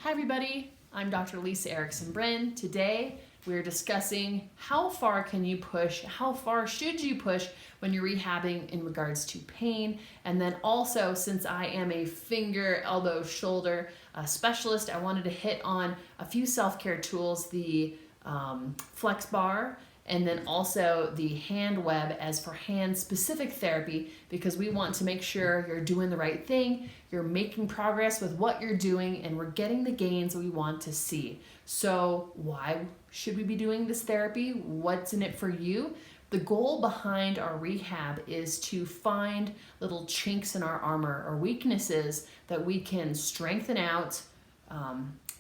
Hi everybody, I'm Dr. Lisa Erickson-Brin. Today we're discussing how far can you push, how far should you push when you're rehabbing in regards to pain. And then also, since I am a finger, elbow, shoulder specialist, I wanted to hit on a few self-care tools, the Flexbar, and then also the hand web as for hand specific therapy, because we want to make sure you're doing the right thing, you're making progress with what you're doing, and we're getting the gains we want to see. So why should we be doing this therapy? What's in it for you? The goal behind our rehab is to find little chinks in our armor or weaknesses that we can strengthen out,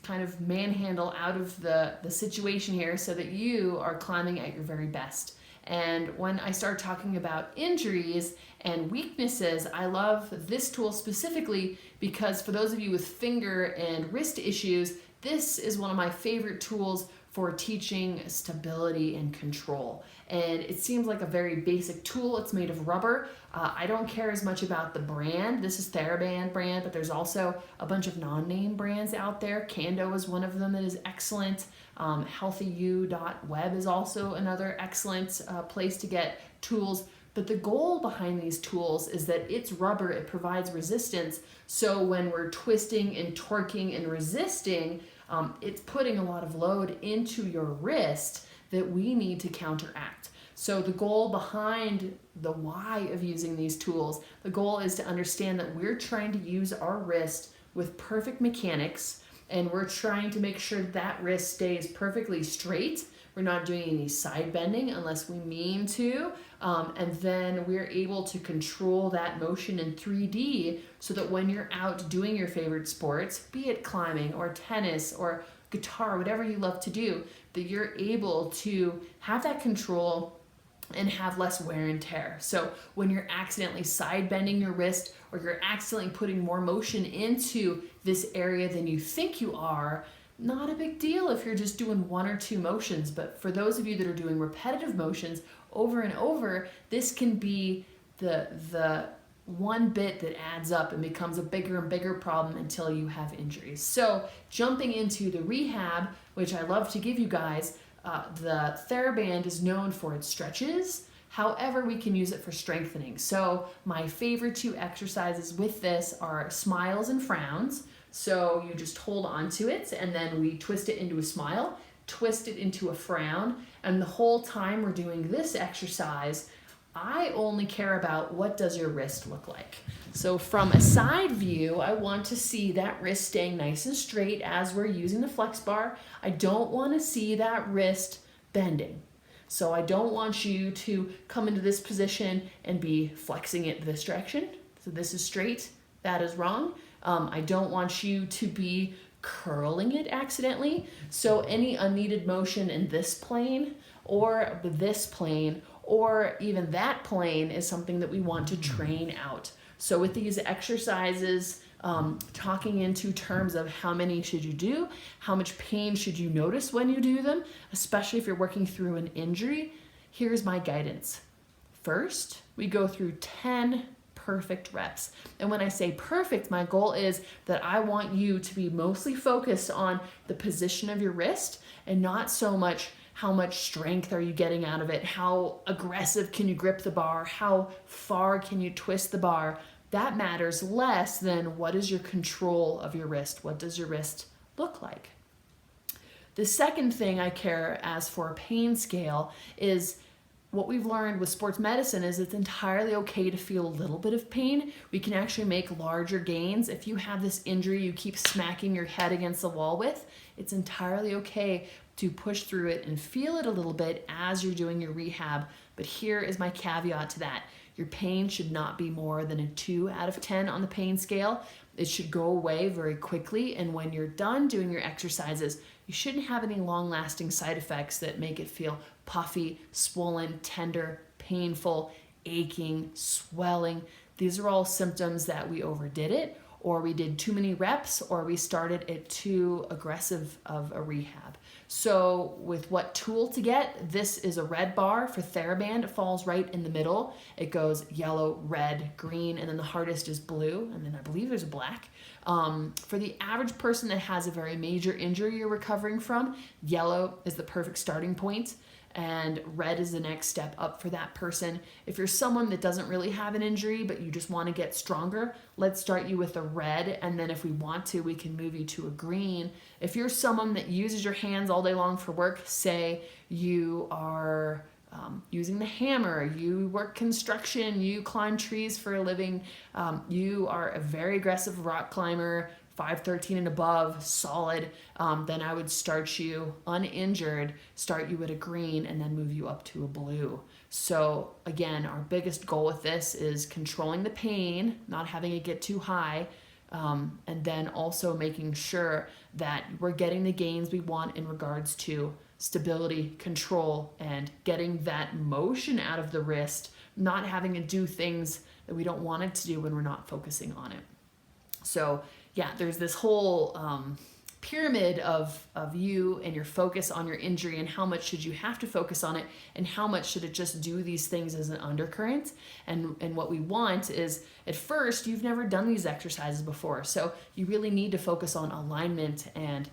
kind of manhandle out of the situation here so that you are climbing at your very best. And when I start talking about injuries and weaknesses, I love this tool specifically because for those of you with finger and wrist issues, this is one of my favorite tools for teaching stability and control. And it seems like a very basic tool. It's made of rubber. I don't care as much about the brand. This is TheraBand brand, but there's also a bunch of non-name brands out there. Kando is one of them that is excellent. HealthyU.web is also another excellent place to get tools. But the goal behind these tools is that it's rubber, it provides resistance. So when we're twisting and torquing and resisting, it's putting a lot of load into your wrist that we need to counteract. So the goal behind the why of using these tools, the goal is to understand that we're trying to use our wrist with perfect mechanics, and we're trying to make sure that wrist stays perfectly straight. We're not doing any side bending unless we mean to. And then we're able to control that motion in 3D so that when you're out doing your favorite sports, be it climbing or tennis or guitar, whatever you love to do, that you're able to have that control and have less wear and tear. So when you're accidentally side bending your wrist or you're accidentally putting more motion into this area than you think you are, not a big deal if you're just doing one or two motions. But for those of you that are doing repetitive motions over and over, this can be the one bit that adds up and becomes a bigger and bigger problem until you have injuries. So jumping into the rehab, which I love to give you guys, the TheraBand is known for its stretches. However, we can use it for strengthening. So my favorite two exercises with this are smiles and frowns. So you just hold on to it and then we twist it into a smile, twist it into a frown, and the whole time we're doing this exercise, I only care about what does your wrist look like. So from a side view, I want to see that wrist staying nice and straight as we're using the flex bar. I don't want to see that wrist bending. So I don't want you to come into this position and be flexing it this direction. So this is straight, that is wrong. I don't want you to be curling it accidentally. So any unneeded motion in this plane or this plane or even that plane is something that we want to train out. So with these exercises, talking into terms of how many should you do, how much pain should you notice when you do them, especially if you're working through an injury, here's my guidance. First, we go through 10 perfect reps. And when I say perfect, my goal is that I want you to be mostly focused on the position of your wrist and not so much how much strength are you getting out of it, how aggressive can you grip the bar, how far can you twist the bar. That matters less than what is your control of your wrist, what does your wrist look like. The second thing I care as for a pain scale is what we've learned with sports medicine is it's entirely okay to feel a little bit of pain. We can actually make larger gains. If you have this injury you keep smacking your head against the wall with, it's entirely okay to push through it and feel it a little bit as you're doing your rehab. But here is my caveat to that. Your pain should not be more than a 2 out of 10 on the pain scale. It should go away very quickly, and when you're done doing your exercises, you shouldn't have any long-lasting side effects that make it feel puffy, swollen, tender, painful, aching, swelling. These are all symptoms that we overdid it or we did too many reps, or we started at too aggressive of a rehab. So with what tool to get, this is a red bar for TheraBand. It falls right in the middle. It goes yellow, red, green, and then the hardest is blue, and then I believe there's a black. For the average person that has a very major injury you're recovering from, yellow is the perfect starting point, and red is the next step up for that person. If you're someone that doesn't really have an injury, but you just want to get stronger, let's start you with a red, and then if we want to, we can move you to a green. If you're someone that uses your hands all day long for work, say you are using the hammer, you work construction, you climb trees for a living, you are a very aggressive rock climber, 5'13" and above, solid, then I would start you uninjured, start you at a green, and then move you up to a blue. So again, our biggest goal with this is controlling the pain, not having it get too high, and then also making sure that we're getting the gains we want in regards to stability, control, and getting that motion out of the wrist, not having to do things that we don't want it to do when we're not focusing on it. So yeah, there's this whole pyramid of you and your focus on your injury, and how much should you have to focus on it, and how much should it just do these things as an undercurrent. And what we want is, at first, you've never done these exercises before, so you really need to focus on alignment and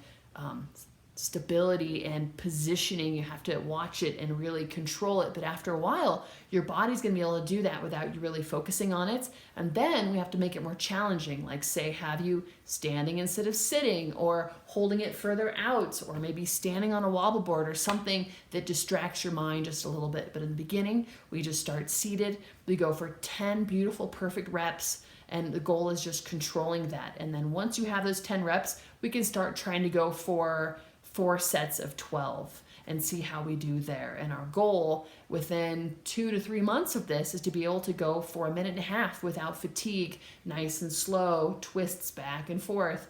stability and positioning. You have to watch it and really control it, but after a while your body's going to be able to do that without you really focusing on it. And then we have to make it more challenging, like say have you standing instead of sitting, or holding it further out, or maybe standing on a wobble board, or something that distracts your mind just a little bit. But in the beginning, we just start seated. We go for 10 beautiful perfect reps, and the goal is just controlling that. And then once you have those 10 reps, we can start trying to go for 4 sets of 12 and see how we do there. And our goal within 2 to 3 months of this is to be able to go for 1.5 minutes without fatigue, nice and slow, twists back and forth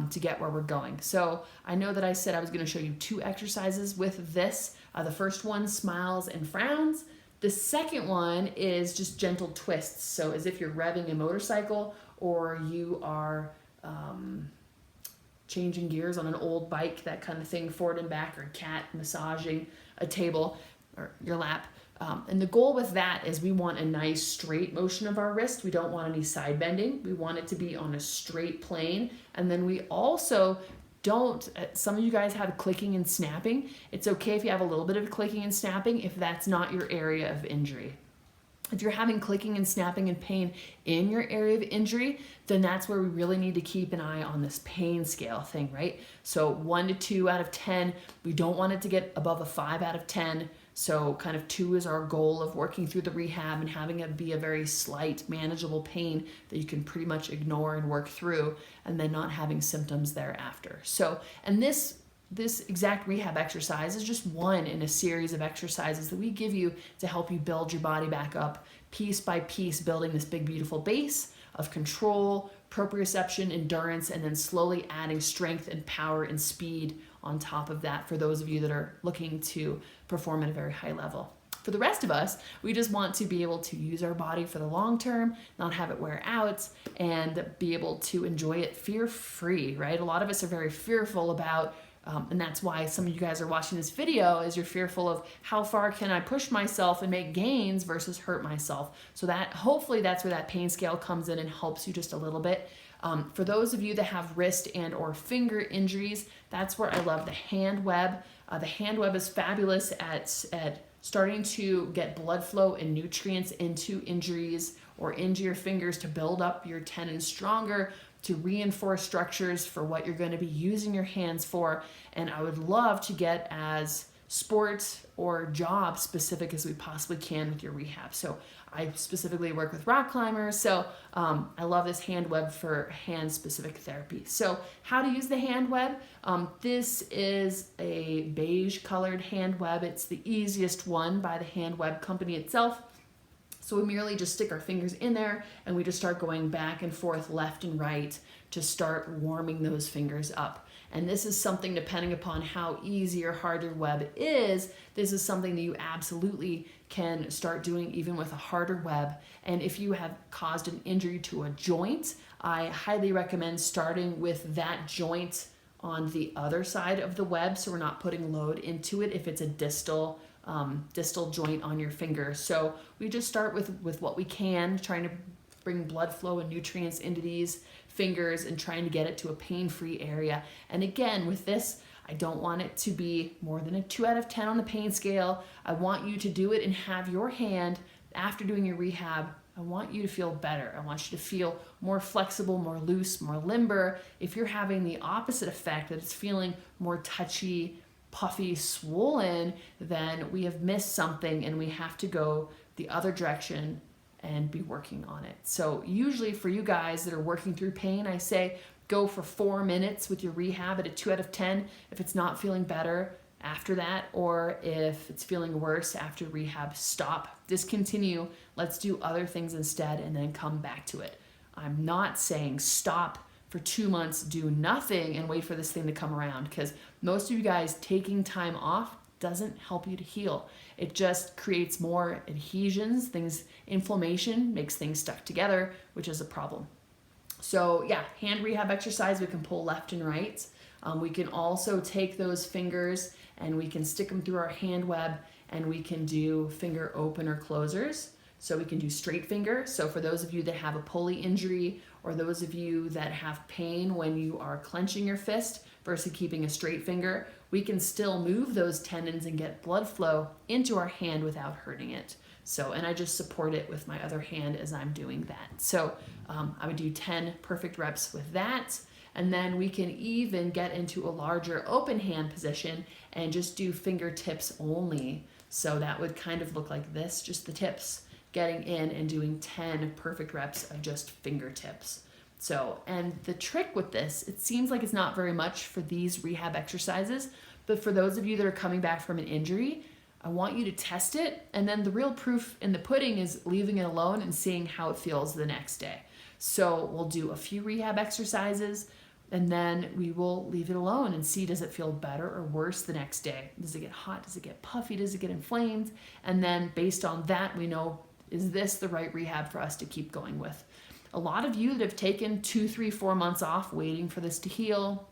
to get where we're going. So I know that I said I was going to show you 2 exercises with this. The first one, smiles and frowns. The second one is just gentle twists. So as if you're revving a motorcycle, or you are changing gears on an old bike, that kind of thing, forward and back, or cat massaging a table or your lap. And the goal with that is we want a nice straight motion of our wrist. We don't want any side bending. We want it to be on a straight plane. And then we also don't, some of you guys have clicking and snapping. It's okay if you have a little bit of clicking and snapping if that's not your area of injury. If you're having clicking and snapping and pain in your area of injury, then that's where we really need to keep an eye on this pain scale thing, right? So 1 to 2 out of 10, we don't want it to get above a 5 out of 10. So kind of 2 is our goal of working through the rehab and having it be a very slight, manageable pain that you can pretty much ignore and work through, and then not having symptoms thereafter. So, and this exact rehab exercise is just one in a series of exercises that we give you to help you build your body back up piece by piece, building this big, beautiful base of control, proprioception, endurance, and then slowly adding strength and power and speed on top of that for those of you that are looking to perform at a very high level. For the rest of us, we just want to be able to use our body for the long term, not have it wear out, and be able to enjoy it fear-free, right? A lot of us are very fearful about and that's why some of you guys are watching this video, is you're fearful of how far can I push myself and make gains versus hurt myself. So that hopefully that's where that pain scale comes in and helps you just a little bit. For those of you that have wrist and or finger injuries, that's where I love the hand web. The hand web is fabulous at starting to get blood flow and nutrients into injuries or into your fingers to build up your tendons stronger, to reinforce structures for what you're going to be using your hands for. And I would love to get as sport or job specific as we possibly can with your rehab. So I specifically work with rock climbers, so I love this hand web for hand specific therapy. So how to use the hand web. This is a beige colored hand web. It's the easiest one by the hand web company itself. So we merely just stick our fingers in there and we just start going back and forth, left and right, to start warming those fingers up. And this is something, depending upon how easy or hard your web is, this is something that you absolutely can start doing even with a harder web. And if you have caused an injury to a joint, I highly recommend starting with that joint on the other side of the web, so we're not putting load into it if it's a distal joint on your finger. So we just start with what we can, trying to bring blood flow and nutrients into these fingers and trying to get it to a pain-free area. And again, with this, I don't want it to be more than a 2 out of 10 on the pain scale. I want you to do it and have your hand, after doing your rehab, I want you to feel better. I want you to feel more flexible, more loose, more limber. If you're having the opposite effect, that it's feeling more touchy, puffy, swollen, then we have missed something and we have to go the other direction and be working on it. So usually for you guys that are working through pain, I say go for 4 minutes with your rehab at a 2 out of 10. If it's not feeling better after that, or if it's feeling worse after rehab, stop, discontinue, let's do other things instead, and then come back to it. I'm not saying stop for 2 months, do nothing, and wait for this thing to come around, because most of you guys taking time off doesn't help you to heal. It just creates more adhesions, inflammation makes things stuck together, which is a problem. So yeah, hand rehab exercise, we can pull left and right. We can also take those fingers and we can stick them through our hand web, and we can do finger opener closers. So we can do straight finger. So for those of you that have a pulley injury, or those of you that have pain when you are clenching your fist versus keeping a straight finger, we can still move those tendons and get blood flow into our hand without hurting it. So, and I just support it with my other hand as I'm doing that. So I would do 10 perfect reps with that. And then we can even get into a larger open hand position and just do fingertips only. So that would kind of look like this, just the tips, getting in and doing 10 perfect reps of just fingertips. So, and the trick with this, it seems like it's not very much for these rehab exercises, but for those of you that are coming back from an injury, I want you to test it. And then the real proof in the pudding is leaving it alone and seeing how it feels the next day. So we'll do a few rehab exercises, and then we will leave it alone and see, does it feel better or worse the next day? Does it get hot? Does it get puffy? Does it get inflamed? And then based on that, we know, is this the right rehab for us to keep going with? A lot of you that have taken 2, 3, 4 months off waiting for this to heal,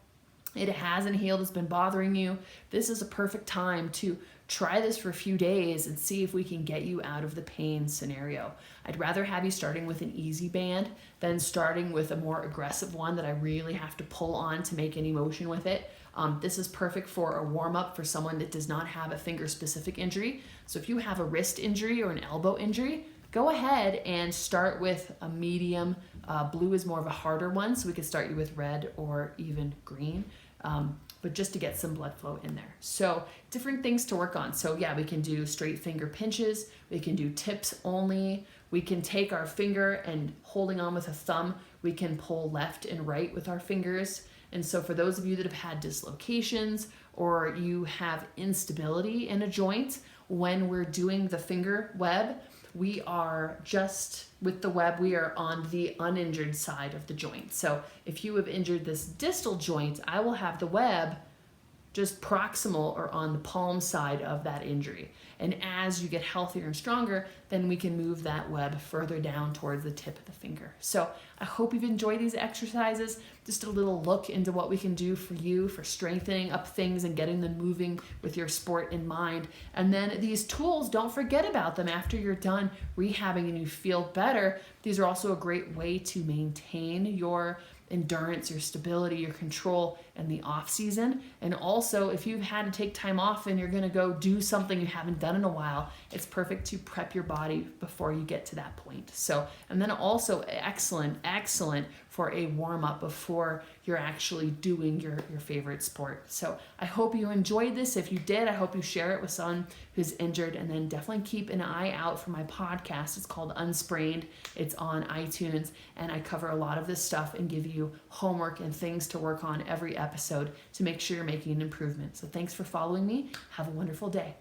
it hasn't healed, it's been bothering you, this is a perfect time to try this for a few days and see if we can get you out of the pain scenario. I'd rather have you starting with an easy band than starting with a more aggressive one that I really have to pull on to make any motion with it. This is perfect for a warm-up for someone that does not have a finger-specific injury. So if you have a wrist injury or an elbow injury, go ahead and start with a medium. Blue is more of a harder one, so we could start you with red or even green. But just to get some blood flow in there. So different things to work on. So yeah, we can do straight finger pinches. We can do tips only. We can take our finger and holding on with a thumb, we can pull left and right with our fingers. And so for those of you that have had dislocations or you have instability in a joint, when we're doing the finger web, we are just with the web, we are on the uninjured side of the joint. So if you have injured this distal joint, I will have the web just proximal or on the palm side of that injury. And as you get healthier and stronger, then we can move that web further down towards the tip of the finger. So I hope you've enjoyed these exercises. Just a little look into what we can do for you for strengthening up things and getting them moving with your sport in mind. And then these tools, don't forget about them after you're done rehabbing and you feel better. These are also a great way to maintain your endurance, your stability, your control in the off season. And also if you've had to take time off and you're going to go do something you haven't done in a while, it's perfect to prep your body before you get to that point. So, and then also excellent for a warm up before you're actually doing your favorite sport. So I hope you enjoyed this. If you did, I hope you share it with someone who's injured, and then definitely keep an eye out for my podcast. It's called Unsprained. It's on iTunes, and I cover a lot of this stuff and give you homework and things to work on every episode to make sure you're making an improvement. So thanks for following me. Have a wonderful day.